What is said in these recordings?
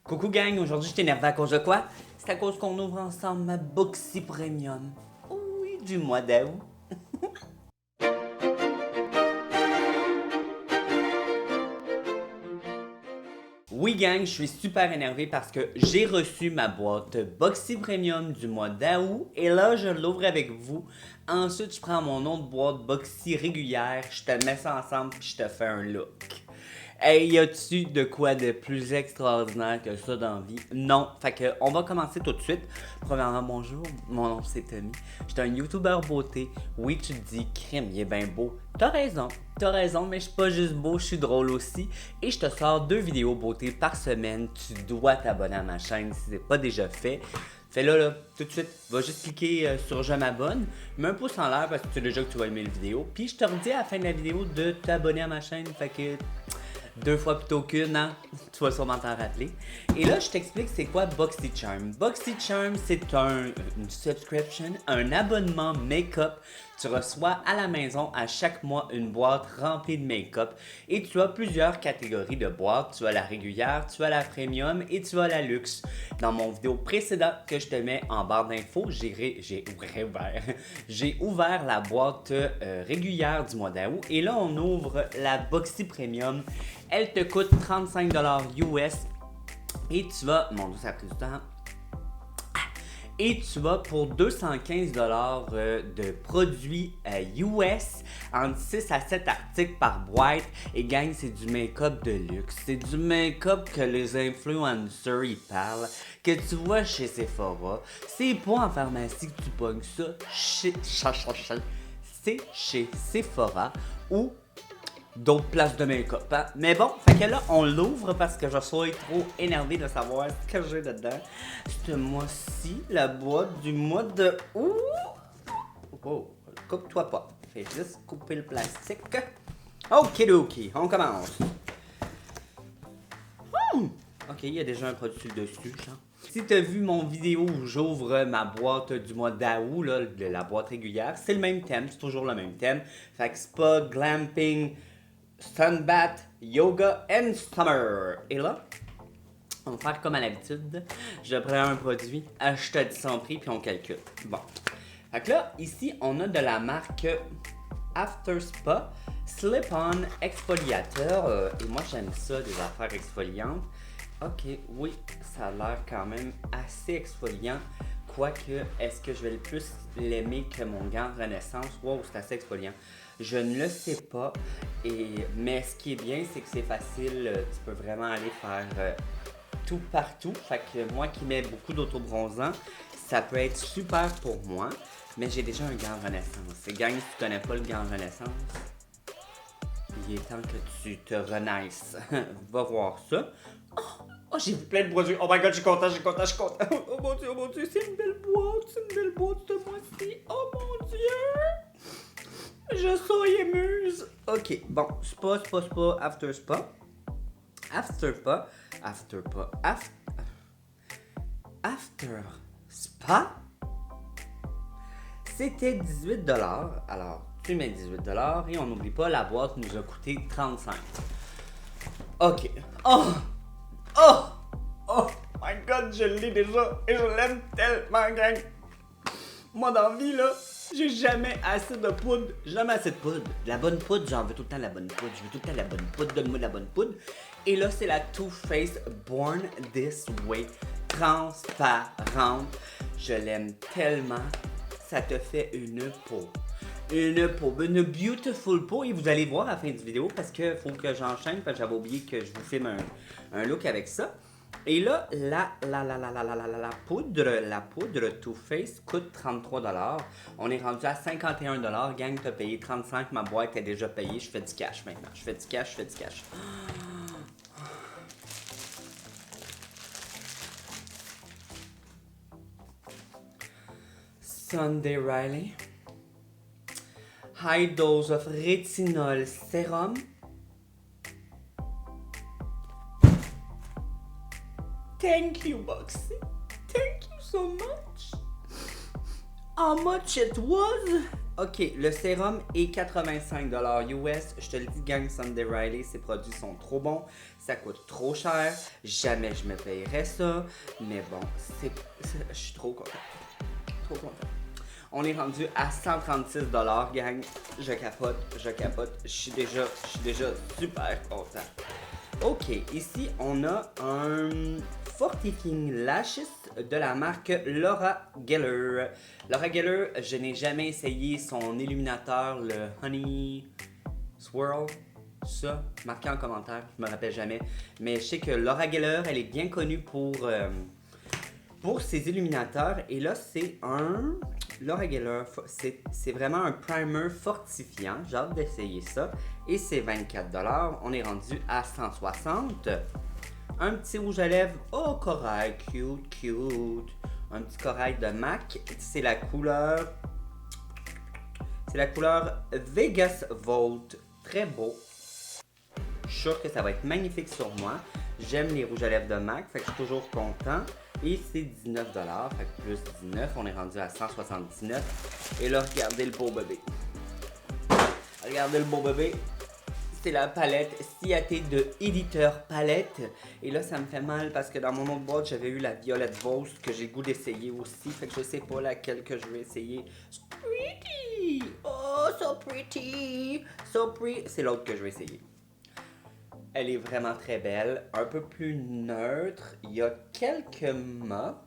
Coucou gang, aujourd'hui je t'énerve à cause de quoi? C'est à cause qu'on ouvre ensemble ma Boxy Premium. Oui, du mois d'août. Oui gang, je suis super énervé parce que j'ai reçu ma boîte Boxy Premium du mois d'août et là je l'ouvre avec vous. Ensuite je prends mon autre boîte Boxy régulière, je te mets ça ensemble puis je te fais un look. Hey, y a-tu de quoi de plus extraordinaire que ça dans la vie? Non. Fait que, on va commencer tout de suite. Premièrement, bonjour, mon nom c'est Tommy. J'étais un YouTuber beauté. Oui, tu te dis, crime, il est bien beau. T'as raison, mais je suis pas juste beau, je suis drôle aussi. Et je te sors 2 vidéos beauté par semaine. Tu dois t'abonner à ma chaîne si c'est pas déjà fait. Fais-le là, tout de suite. Va juste cliquer sur je m'abonne. Mets un pouce en l'air parce que tu sais déjà que tu vas aimer la vidéo. Puis je te redis à la fin de la vidéo de t'abonner à ma chaîne. Fait que 2 fois plutôt qu'une, hein? Tu vas sûrement t'en rappeler. Et là, je t'explique c'est quoi BoxyCharm. BoxyCharm, c'est une subscription, un abonnement make-up. Tu reçois à la maison à chaque mois une boîte remplie de make-up. Et tu as plusieurs catégories de boîtes. Tu as la régulière, tu as la premium et tu as la luxe. Dans mon vidéo précédente que je te mets en barre d'infos, j'ai ouvert la boîte régulière du mois d'août. Et là, on ouvre la Boxy Premium. Elle te coûte 35$ US et tu vas... Mon Dieu, ça a pris du temps. Et tu vas pour 215$ de produits US, entre 6 à 7 articles par boîte. Et gang, c'est du make-up de luxe. C'est du make-up que les influencers y parlent, que tu vois chez Sephora. C'est pas en pharmacie que tu pognes ça. C'est chez Sephora ou d'autres places de make-up. Hein? Mais bon, fait que là, on l'ouvre parce que je suis trop énervé de savoir ce que j'ai dedans. Ce mois-ci, la boîte du mois de août. Oh, coupe-toi pas. Fais juste couper le plastique. Ok, on commence. Ok, il y a déjà un produit sur le dessus, genre. Si tu as vu mon vidéo où j'ouvre ma boîte du mois d'août, là, la boîte régulière, c'est le même thème, c'est toujours le même thème. Fait que spa, glamping, sunbath, yoga and summer. Et là, on va faire comme à l'habitude. Je prends un produit, je te dis son prix, puis on calcule. Bon. Fait que là, ici, on a de la marque After Spa Slip-On Exfoliateur. Et moi, j'aime ça, des affaires exfoliantes. Ok, oui, ça a l'air quand même assez exfoliant. Quoique, est-ce que je vais le plus l'aimer que mon gant Renaissance? Wow, c'est assez exfoliant. Je ne le sais pas. Mais ce qui est bien, c'est que c'est facile. Tu peux vraiment aller faire tout partout. Fait que moi qui mets beaucoup d'autobronzant, ça peut être super pour moi. Mais j'ai déjà un gant Renaissance. Et gang, si tu connais pas le gant Renaissance, il est temps que tu te renaisses. Va voir ça. Oh, j'ai vu plein de produits. Oh my god, je suis content. Oh mon dieu, c'est une belle boîte ce mois-ci. Oh mon dieu. Je suis émuse. Ok, bon, spa, after spa. After spa. C'était 18$. Alors, tu mets 18$ et on n'oublie pas, la boîte nous a coûté 35$. Ok. Oh my god, je l'ai déjà et je l'aime tellement, gang. Moi, dans la vie, là, j'ai jamais assez de poudre. Jamais assez de poudre. La bonne poudre, j'en veux tout le temps la bonne poudre. Je veux tout le temps la bonne poudre. Donne-moi de la bonne poudre. Et là, c'est la Too Faced Born This Way. Transparente. Je l'aime tellement. Ça te fait une une beautiful peau. Et vous allez voir à la fin de la vidéo parce que faut que j'enchaîne parce que j'avais oublié que je vous filme un look avec ça. Et là, la poudre Too Faced coûte 33$. On est rendu à 51$. Gang, t'as payé 35$. Ma boîte est déjà payée. Je fais du cash maintenant. Je fais du cash. Sunday Riley. High dose of retinol serum. Thank you, Boxy. Thank you so much. How much it was? Ok, le sérum est 85$ US. Je te le dis, gang, Sunday Riley, ces produits sont trop bons. Ça coûte trop cher. Jamais je me payerais ça. Mais bon, je suis trop content. Trop content. On est rendu à 136$, gang. Je capote. Je suis déjà super content. Ok, ici on a un Fortifying Lashes de la marque Laura Geller. Laura Geller, je n'ai jamais essayé son illuminateur, le Honey Swirl. Ça, marquez en commentaire, je me rappelle jamais. Mais je sais que Laura Geller, elle est bien connue pour ses illuminateurs. Et là, c'est un Laura Geller, c'est vraiment un primer fortifiant. J'ai hâte d'essayer ça. Et c'est 24$. On est rendu à 160. Un petit rouge à lèvres. Oh, corail. Cute. Un petit corail de MAC. C'est la couleur Vegas Volt. Très beau. Je suis sûr que ça va être magnifique sur moi. J'aime les rouges à lèvres de MAC, fait que je suis toujours content. Et c'est 19$, fait que plus 19, on est rendu à 179. Et là, regardez le beau bébé. Regardez le beau bébé. C'est la palette Ciaté de Éditeur Palette. Et là, ça me fait mal parce que dans mon autre boîte, j'avais eu la Violette Vose que j'ai le goût d'essayer aussi. Fait que je sais pas laquelle que je vais essayer. So pretty! Oh, so pretty! So pretty! C'est l'autre que je vais essayer. Elle est vraiment très belle, un peu plus neutre. Il y a quelques mâts.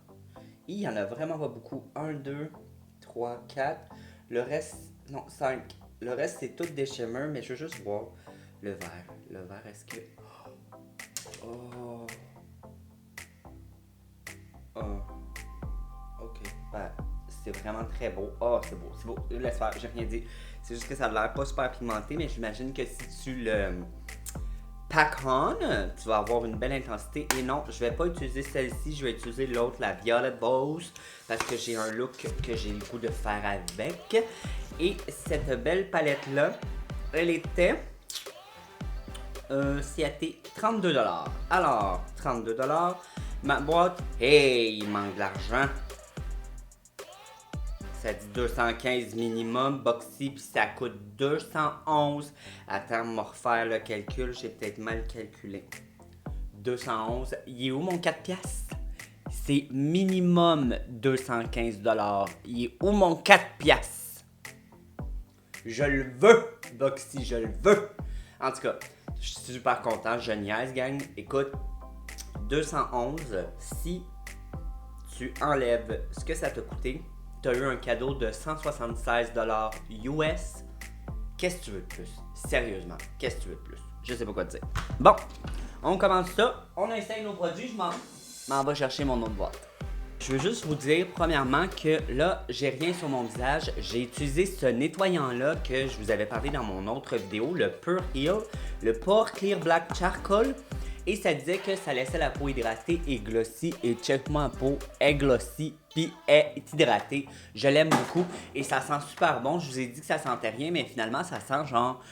Il y en a vraiment pas beaucoup. 1, 2, 3, 4. Le reste, non, 5. Le reste, c'est tout des shimmers, mais je veux juste voir le vert. Le vert, est-ce que... Oh. Oh. Ok. Ben, c'est vraiment très beau. Oh, c'est beau. Laisse faire, j'ai rien dit. C'est juste que ça a l'air pas super pigmenté, mais j'imagine que si tu le... pack on, tu vas avoir une belle intensité. Et non, je vais pas utiliser celle-ci, je vais utiliser l'autre, la Violet Bose, parce que j'ai un look que j'ai le goût de faire avec. Et cette belle palette-là, elle était Ciaté 32$. Alors, 32$, ma boîte, hey, il manque de l'argent. Ça dit 215 minimum, Boxy, puis ça coûte 211. Attends, on va refaire le calcul, j'ai peut-être mal calculé. 211, il est où mon 4 piastres? C'est minimum 215$. Il est où mon 4 piastres? Je le veux, Boxy, je le veux. En tout cas, je suis super content, je niaise, gang. Écoute, 211, si tu enlèves ce que ça t'a coûté, tu as eu un cadeau de 176$ US. Qu'est-ce que tu veux de plus? Sérieusement, qu'est-ce que tu veux de plus? Je sais pas quoi te dire. Bon, on commence ça. On essaye nos produits. Je m'en vais chercher mon autre boîte. Je veux juste vous dire, premièrement, que là, j'ai rien sur mon visage. J'ai utilisé ce nettoyant-là que je vous avais parlé dans mon autre vidéo, le Pure Heal, le Pore Clear Black Charcoal. Et ça disait que ça laissait la peau hydratée et glossy. Et check-moi la peau, est glossy puis est hydratée. Je l'aime beaucoup et ça sent super bon. Je vous ai dit que ça sentait rien, mais finalement, ça sent genre,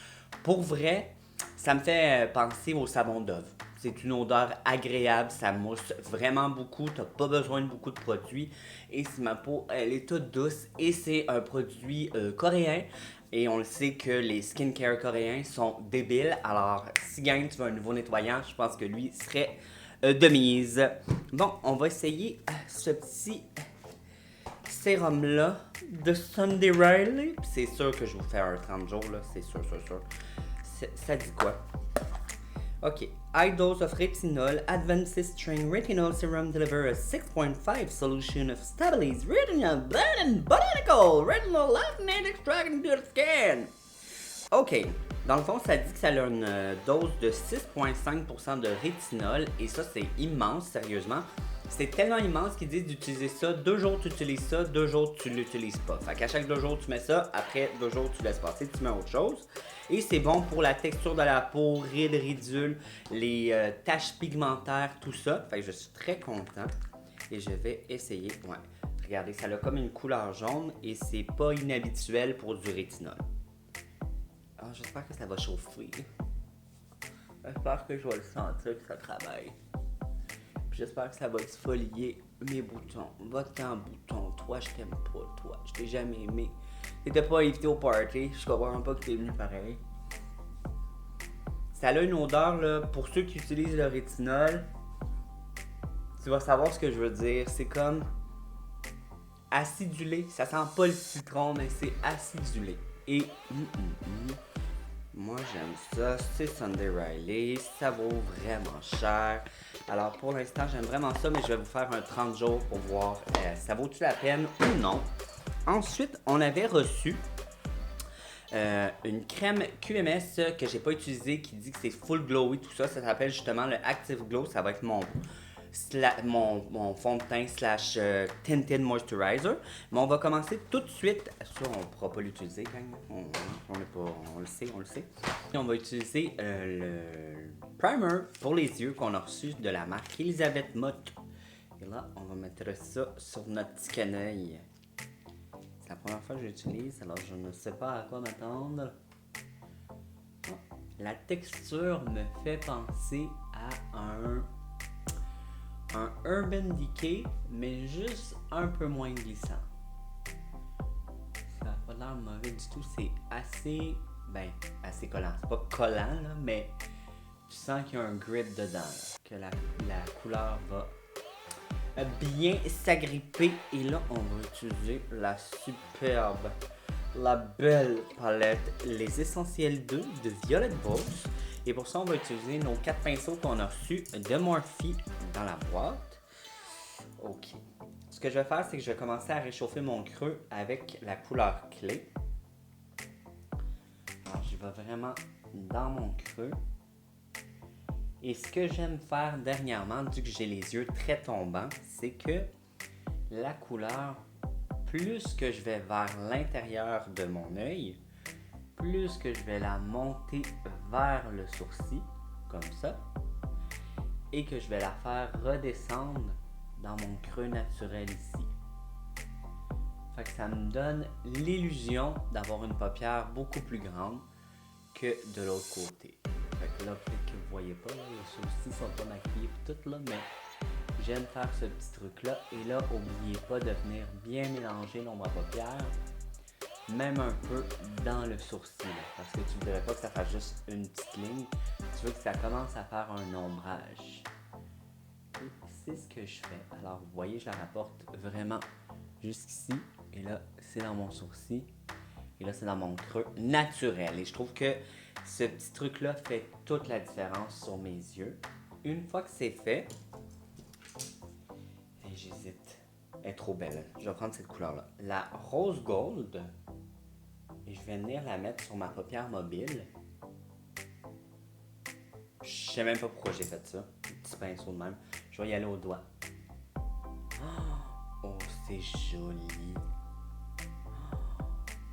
pour vrai, ça me fait penser au savon Dove. C'est une odeur agréable, ça mousse vraiment beaucoup, t'as pas besoin de beaucoup de produits. Et si ma peau, elle est toute douce et c'est un produit coréen. Et on le sait que les skincare coréens sont débiles. Alors, si gang, tu veux un nouveau nettoyant, je pense que lui serait de mise. Bon, on va essayer ce petit sérum-là de Sunday Riley. C'est sûr que je vais vous faire un 30 jours, là. C'est sûr. Ça dit quoi? Ok. High dose of retinol, Advanced Strain Retinol Serum deliver a 6.5 solution of stabilized retinol, blend and botanical retinol lactate extract into the skin. Ok. Dans le fond, ça dit que ça a une dose de 6,5% de rétinol et ça, c'est immense, sérieusement. C'est tellement immense qu'ils disent d'utiliser ça. 2 jours, tu utilises ça, 2 jours, tu l'utilises pas. Fait qu'à chaque 2 jours, tu mets ça. Après 2 jours, tu laisses passer, tu mets autre chose. Et c'est bon pour la texture de la peau, rides, ridules, les taches pigmentaires, tout ça. Fait que je suis très content. Et je vais essayer. Ouais. Regardez, ça a comme une couleur jaune et c'est pas inhabituel pour du rétinol. Ah, j'espère que ça va chauffer. J'espère que je vais le sentir que ça travaille. J'espère que ça va exfolier mes boutons. Va-t'en, bouton. Toi, je t'aime pas. Toi, je t'ai jamais aimé. T'étais pas invité au party, je comprends pas que t'es venu pareil. Ça a une odeur, là, pour ceux qui utilisent le rétinol, tu vas savoir ce que je veux dire. C'est comme acidulé. Ça sent pas le citron, mais c'est acidulé. Et moi j'aime ça. C'est Sunday Riley. Ça vaut vraiment cher. Alors pour l'instant, j'aime vraiment ça, mais je vais vous faire un 30 jours pour voir ça vaut-tu la peine ou non. Ensuite, on avait reçu une crème QMS que j'ai pas utilisée qui dit que c'est full glowy, tout ça. Ça s'appelle justement le Active Glow. Ça va être mon fond de teint slash tinted moisturizer. Mais on va commencer tout de suite. Ça, on ne pourra pas l'utiliser, gang. On le sait. Et on va utiliser le primer pour les yeux qu'on a reçu de la marque Elisabeth Mott. Et là, on va mettre ça sur notre petit canaille. C'est la première fois que j'utilise, alors je ne sais pas à quoi m'attendre. Oh, la texture me fait penser à un Urban Decay, mais juste un peu moins glissant. Ça n'a pas l'air mauvais du tout, c'est assez collant. C'est pas collant, là, mais tu sens qu'il y a un grip dedans, là, que la couleur va bien s'agripper. Et là, on va utiliser la superbe, la belle palette Les Essentiels 2 de Violet Voss. Et pour ça, on va utiliser nos 4 pinceaux qu'on a reçus de Morphe dans la boîte. Ok. Ce que je vais faire, c'est que je vais commencer à réchauffer mon creux avec la couleur clé. Alors, je vais vraiment dans mon creux. Et ce que j'aime faire dernièrement, vu que j'ai les yeux très tombants, c'est que la couleur, plus que je vais vers l'intérieur de mon œil, plus que je vais la monter vers le sourcil, comme ça, et que je vais la faire redescendre dans mon creux naturel ici. Fait que ça me donne l'illusion d'avoir une paupière beaucoup plus grande que de l'autre côté. Fait que là, peut-être que vous voyez pas, là, les sourcils sont pas maquillés et tout là, mais j'aime faire ce petit truc là. Et là, n'oubliez pas de venir bien mélanger l'ombre à paupières, même un peu dans le sourcil, là, parce que tu ne voudrais pas que ça fasse juste une petite ligne, tu veux que ça commence à faire un ombrage. Et c'est ce que je fais. Alors, vous voyez, je la rapporte vraiment jusqu'ici, et là, c'est dans mon sourcil, et là, c'est dans mon creux naturel. Et je trouve que ce petit truc-là fait toute la différence sur mes yeux. Une fois que c'est fait, et j'hésite, elle est trop belle. Je vais prendre cette couleur-là. La Rose Gold, et je vais venir la mettre sur ma paupière mobile. Je sais même pas pourquoi j'ai fait ça. Un petit pinceau de même. Je vais y aller au doigt. Oh, c'est joli.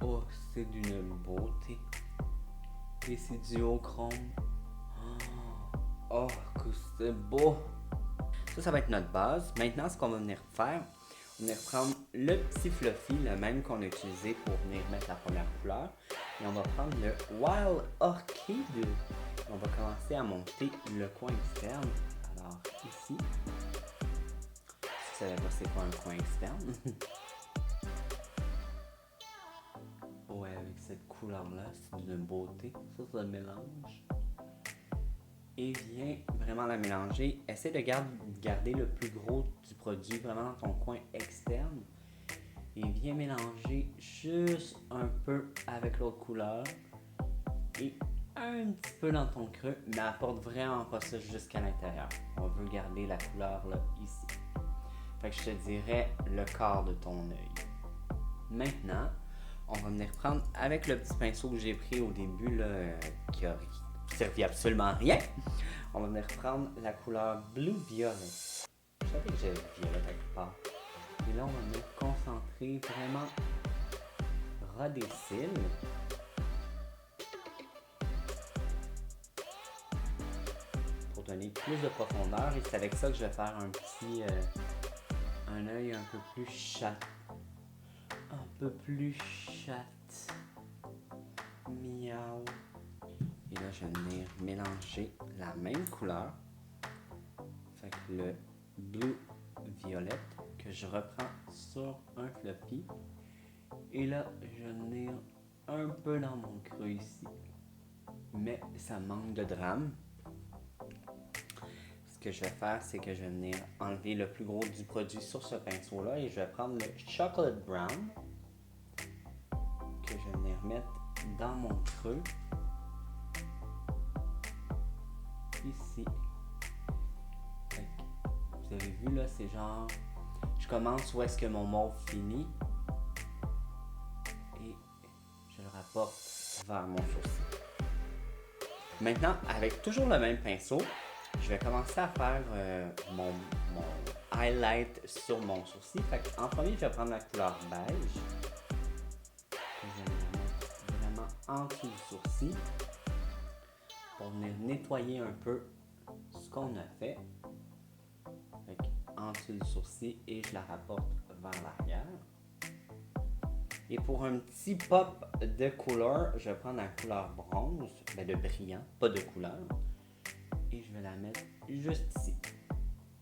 Oh, c'est d'une beauté. Et c'est du haut chrome. Oh, que c'est beau. Ça va être notre base. Maintenant, ce qu'on va venir faire, on va venir prendre le petit fluffy, le même qu'on a utilisé pour venir mettre la première couleur. Et on va prendre le Wild Orchid. On va commencer à monter le coin externe. Alors, ici. Si vous savez pas c'est quoi un coin externe. Ouais, avec cette couleur-là, c'est d'une beauté. Ça le mélange. Et viens vraiment la mélanger. Essaie de garder le plus gros du produit vraiment dans ton coin externe. Et viens mélanger juste un peu avec l'autre couleur. Et un petit peu dans ton creux, mais apporte vraiment pas ça jusqu'à l'intérieur. On veut garder la couleur là, ici. Fait que je te dirais le quart de ton œil. Maintenant, on va venir prendre avec le petit pinceau que j'ai pris au début là, qui a servi absolument à rien. On va venir prendre la couleur Blue Violet. Je savais que j'avais violet quelque part. Et là, on va venir concentrer vraiment ras des cils. Pour donner plus de profondeur. Et c'est avec ça que je vais faire un œil un peu plus chat. Un peu plus chat. Miaou. Et là, je vais venir mélanger la même couleur. Fait que le Blue Violet que je reprends sur un fluffy. Et là, je vais venir un peu dans mon creux ici. Mais ça manque de drame. Ce que je vais faire, c'est que je vais venir enlever le plus gros du produit sur ce pinceau-là et je vais prendre le Chocolate Brown que je vais venir mettre dans mon creux. Ici. Vous avez vu là, c'est genre... Je commence où est-ce que mon mauve finit. Et je le rapporte vers mon sourcil. Maintenant, avec toujours le même pinceau, je vais commencer à faire mon highlight sur mon sourcil. Fait en premier, je vais prendre la couleur beige. Que je vais mettre vraiment en dessous du sourcil. Pour venir nettoyer un peu ce qu'on a fait. En dessous du sourcil et je la rapporte vers l'arrière. Et pour un petit pop de couleur, je vais prendre la couleur bronze, de brillant, pas de couleur. Et je vais la mettre juste ici.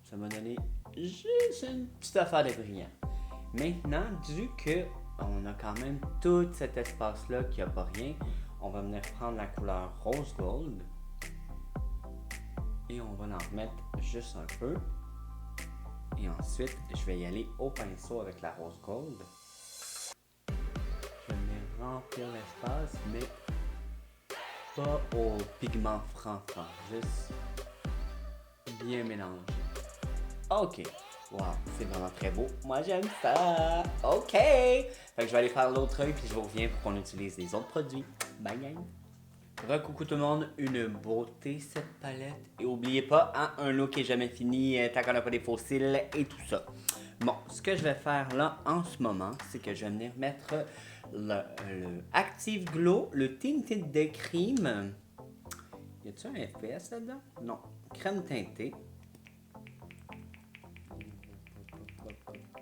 Ça m'a donné juste une petite affaire de brillant. Maintenant, vu qu'on a quand même tout cet espace-là qui n'a pas rien, on va venir prendre la couleur rose gold. Et on va en remettre juste un peu. Et ensuite, je vais y aller au pinceau avec la rose gold. Je vais venir remplir l'espace, mais pas au pigment franc, juste bien mélangé. Ok, wow, c'est vraiment très beau. Moi, j'aime ça. Ok, fait que je vais aller faire l'autre œil puis je vous reviens pour qu'on utilise les autres produits. Bye, gang. Recoucou tout le monde, une beauté cette palette. Et n'oubliez pas, hein, un look qui est jamais fini, tant qu'on n'a pas des fossiles et tout ça. Bon, ce que je vais faire là en ce moment, c'est que je vais venir mettre le Active Glow, le Tinted de Crème. Y a-t-il un FPS là-dedans? Non. Crème teintée.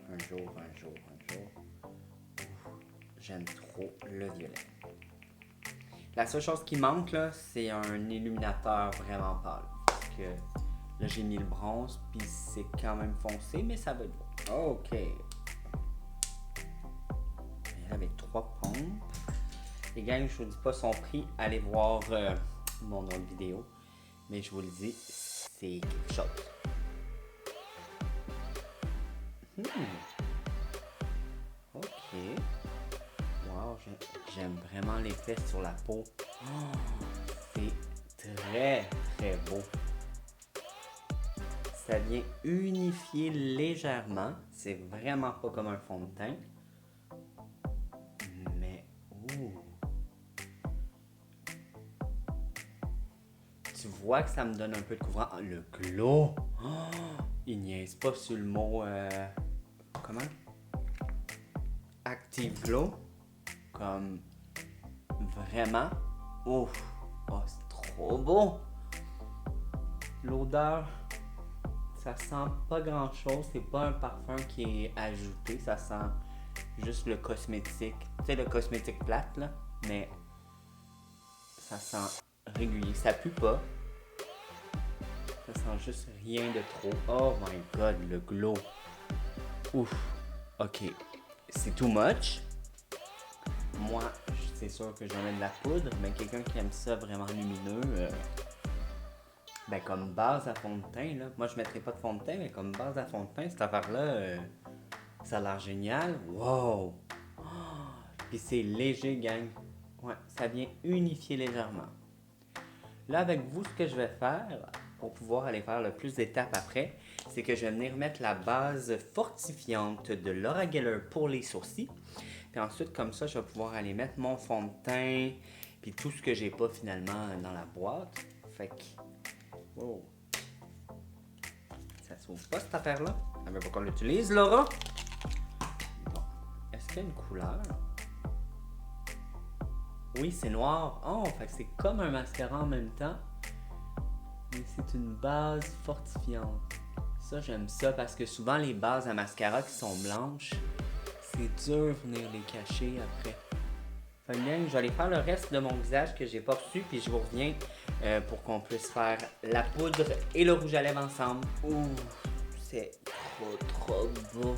Un jour. J'aime trop le violet. La seule chose qui manque là, c'est un illuminateur vraiment pâle. Parce que là j'ai mis le bronze, puis c'est quand même foncé, mais ça va être beau. Ok. Avec 3 pompes. Les gars, je vous dis pas son prix, allez voir mon autre vidéo. Mais je vous le dis, c'est quelque chose. Ok. Wow, j'aime vraiment l'effet sur la peau. Oh, c'est très très beau. Ça vient unifier légèrement. C'est vraiment pas comme un fond de teint. Mais, tu vois que ça me donne un peu de couvrant. Oh, le glow! Oh, il niaise pas sur le mot... comment? Active Glow. Comme vraiment, oh, c'est trop beau. L'odeur, ça sent pas grand chose, c'est pas un parfum qui est ajouté, ça sent juste le cosmétique, tu sais le cosmétique plate là, mais ça sent régulier, ça pue pas, ça sent juste rien de trop. Oh my god, le glow, ouf, ok, c'est too much. Moi, c'est sûr que j'en mets de la poudre, mais quelqu'un qui aime ça vraiment lumineux, comme base à fond de teint, là, moi je mettrais pas de fond de teint, mais comme base à fond de teint, cette affaire-là, ça a l'air génial. Wow! Oh, puis c'est léger, gang. Ouais, ça vient unifier légèrement. Là, avec vous, ce que je vais faire, pour pouvoir aller faire le plus d'étapes après, c'est que je vais venir mettre la base fortifiante de Laura Geller pour les sourcils. Puis ensuite, comme ça, je vais pouvoir aller mettre mon fond de teint, puis tout ce que j'ai pas finalement dans la boîte. Fait que, wow. Ça s'ouvre pas cette affaire-là. Elle veut pas qu'on l'utilise, Laura. Bon, est-ce qu'il y a une couleur? Oui, c'est noir. Oh, fait que c'est comme un mascara en même temps. Mais c'est une base fortifiante. Ça, j'aime ça parce que souvent, les bases à mascara qui sont blanches, c'est dur de venir les cacher après. Fait que bien, je vais aller faire le reste de mon visage que j'ai pas reçu, puis je vous reviens pour qu'on puisse faire la poudre et le rouge à lèvres ensemble. Ouh, c'est trop beau.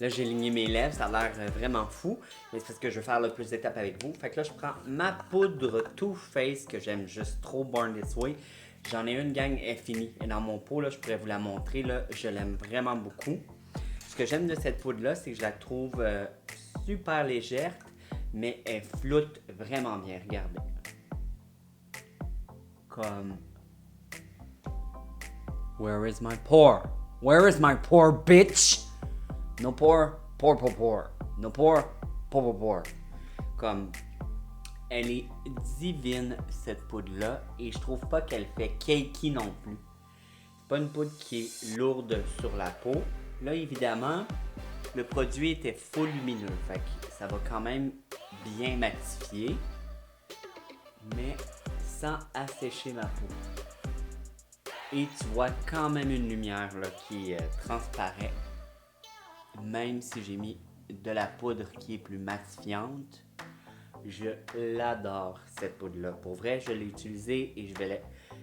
Là, j'ai ligné mes lèvres, ça a l'air vraiment fou. Mais c'est parce que je veux faire le plus d'étapes avec vous. Fait que là, je prends ma poudre Too Faced que j'aime juste trop, Born This Way. J'en ai une, gang, elle est finie. Et dans mon pot, là, je pourrais vous la montrer. Là, je l'aime vraiment beaucoup. Ce que j'aime de cette poudre-là, c'est que je la trouve super légère, mais elle floute vraiment bien. Regardez. Comme... Where is my pour? Where is my pour, bitch? No pour, pour. No pour, pour. Comme, elle est divine, cette poudre-là, et je trouve pas qu'elle fait cakey non plus. C'est pas une poudre qui est lourde sur la peau. Là, évidemment, le produit était full lumineux, fait que ça va quand même bien matifier, mais sans assécher ma peau. Et tu vois quand même une lumière là, qui transparaît, même si j'ai mis de la poudre qui est plus matifiante. Je l'adore, cette poudre-là. Pour vrai, je l'ai utilisée et je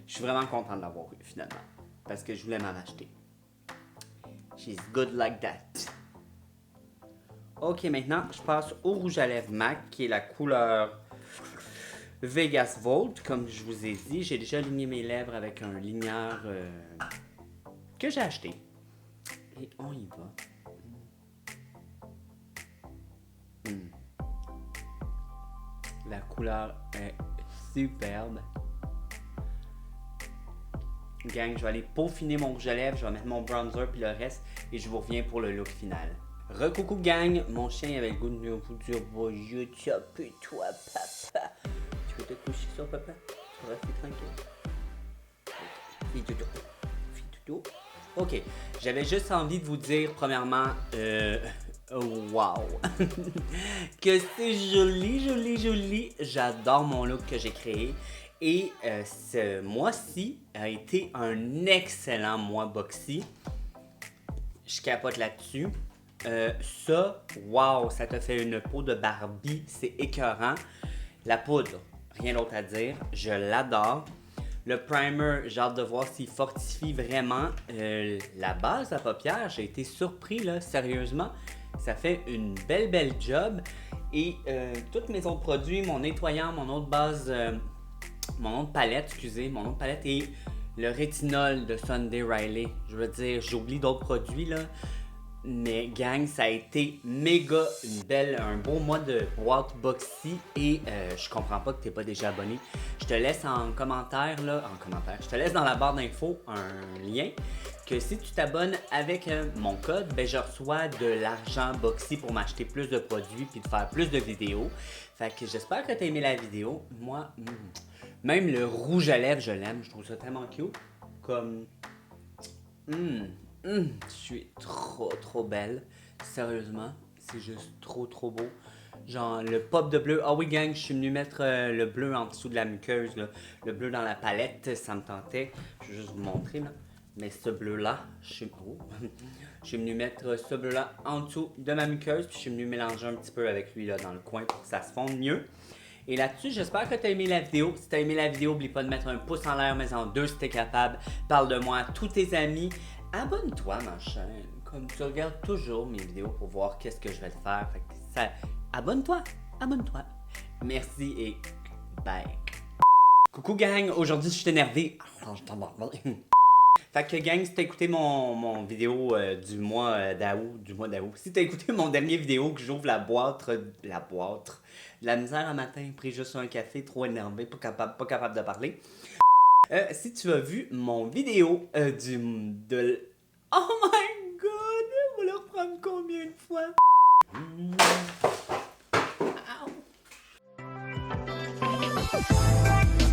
suis vraiment content de l'avoir eu finalement, parce que je voulais m'en acheter. She's good like that. Ok, maintenant, je passe au rouge à lèvres MAC, qui est la couleur Vegas Volt, comme je vous ai dit. J'ai déjà ligné mes lèvres avec un ligneur que j'ai acheté. Et on y va. La couleur est superbe. Gang, je vais aller peaufiner mon rouge à lèvres, je vais mettre mon bronzer puis le reste et je vous reviens pour le look final. Recoucou gang, mon chien avait le goût de vous dire bonjour, toi papa. Tu veux te coucher sur papa? Tu vas rester tranquille. Fille dodo. Ok, j'avais juste envie de vous dire premièrement, wow, que c'est joli. J'adore mon look que j'ai créé. Et ce mois-ci a été un excellent mois Boxy. Je capote là-dessus. Wow, ça te fait une peau de Barbie, c'est écœurant. La poudre, rien d'autre à dire, je l'adore. Le primer, j'ai hâte de voir s'il fortifie vraiment la base à paupières. J'ai été surpris là, sérieusement. Ça fait une belle job. Et tous mes autres produits, mon nettoyant, mon autre base... mon autre palette est le rétinol de Sunday Riley. Je veux dire, j'oublie d'autres produits là. Mais gang, ça a été méga un beau mois de boîte Boxy et je comprends pas que t'es pas déjà abonné. Je te laisse en commentaire je te laisse dans la barre d'infos un lien que si tu t'abonnes avec mon code, ben je reçois de l'argent Boxy pour m'acheter plus de produits puis de faire plus de vidéos. Fait que j'espère que t'as aimé la vidéo. Moi, même le rouge à lèvres, je l'aime, je trouve ça tellement cute. Comme je suis trop belle. Sérieusement, c'est juste trop beau. Genre le pop de bleu. Ah oui gang, je suis venu mettre le bleu en dessous de la muqueuse. Là. Le bleu dans la palette, ça me tentait. Je vais juste vous montrer là. Mais ce bleu là, je suis venu mettre ce bleu là en dessous de ma muqueuse. Puis je suis venu mélanger un petit peu avec lui là dans le coin pour que ça se fonde mieux. Et là-dessus, j'espère que tu as aimé la vidéo. Si tu as aimé la vidéo, n'oublie pas de mettre un pouce en l'air, mais en deux si tu es capable. Parle de moi à tous tes amis. Abonne-toi à ma chaîne, comme tu regardes toujours mes vidéos pour voir qu'est-ce que je vais te faire. Fait que ça... Abonne-toi. Merci et bye. Coucou gang, aujourd'hui je suis énervé. Fait que gang, si t'as écouté mon vidéo du mois d'août, si t'as écouté mon dernier vidéo que j'ouvre la boîte, la misère un matin, pris juste un café, trop énervé, pas capable de parler. Si tu as vu mon vidéo Oh my god, on va le reprendre combien de fois? Ow.